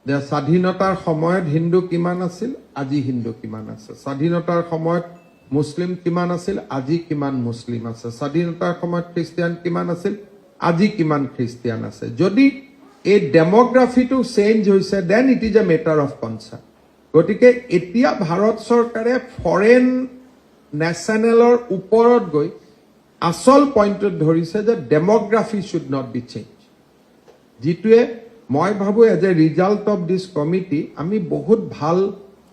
যে স্বাধীনতাৰ সময়ত হিন্দু কিমান আছিল, আজি হিন্দু কিমান আছে। স্বাধীনতাৰ সময়ত মুছলিম কিমান আছিল, আজি কিমান মুছলিম আছে। স্বাধীনতাৰ সময়ত খ্ৰীষ্টিয়ান কিমান আছিল, আজি কিমান খ্ৰীষ্টিয়ান আছে। যদি এই ডেমোগ্ৰাফিটো চেঞ্জ হৈছে, then it is a matter of concern. গতিকে এতিয়া ভাৰত চৰকাৰে ফৰেন নেশ্যনেলৰ ওপৰত গৈ আসল পইণ্টত ধৰিছে যে demography should not be change, যিটোৱে মই ভাবো as a result of this committee আমি বহুত ভাল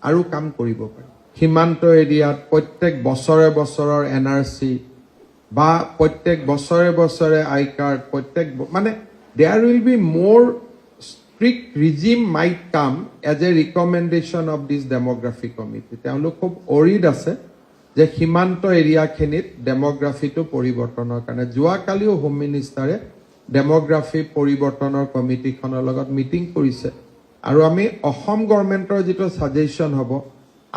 আৰু কাম কৰিব পাৰিম। সীমান্ত এৰিয়াত প্ৰত্যেক বছৰে বছৰৰ NRC বা প্ৰত্যেক বছৰে বছৰে আই কাৰ্ড, প্ৰত্যেক মানে there will be more strict regime might come as a recommendation of this demography committee. তেওঁলোক খুব অৰিড আছে যে সীমান্ত এৰিয়াখিনিত ডেমোগ্ৰাফিটো পৰিৱৰ্তনৰ কাৰণে। যোৱাকালিও হোম মিনিষ্টাৰে ডেমোগ্ৰাফি পৰিৱৰ্তনৰ কমিটিখনৰ লগত মিটিং কৰিছে আৰু আমি অসম গভৰ্ণমেণ্টৰ যিটো ছাজেশ্যন হ'ব,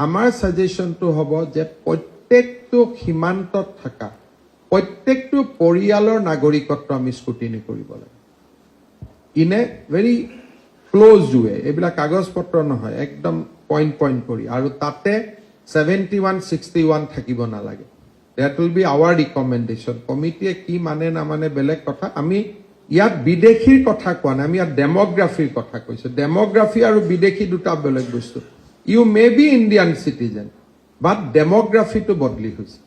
আমাৰ ছাজেশ্যনটো হ'ব যে প্ৰত্যেকটো সীমান্তত থকা প্ৰত্যেকটো পৰিয়ালৰ নাগৰিকত্ব আমি স্কুটিনি কৰিব লাগে ইন এ ভেৰি ক্ল'জ ৱে। এইবিলাক কাগজ পত্ৰ নহয়, একদম পইণ্ট কৰি, আৰু তাতে 71-61 থাকিব নালাগে। That will be our recommendation. কমিটিয়ে কি মানে নামানে বেলেগ কথা। আমি ইয়াত বিদেশীৰ কথা কোৱা নাই, আমি ইয়াত ডেমোগ্ৰাফিৰ কথা কৈছো। ডেমোগ্ৰাফি আৰু বিদেশী দুটা বেলেগ বস্তু। You may be Indian citizen, but ডেমোগ্ৰাফিটো বদলি হৈছে।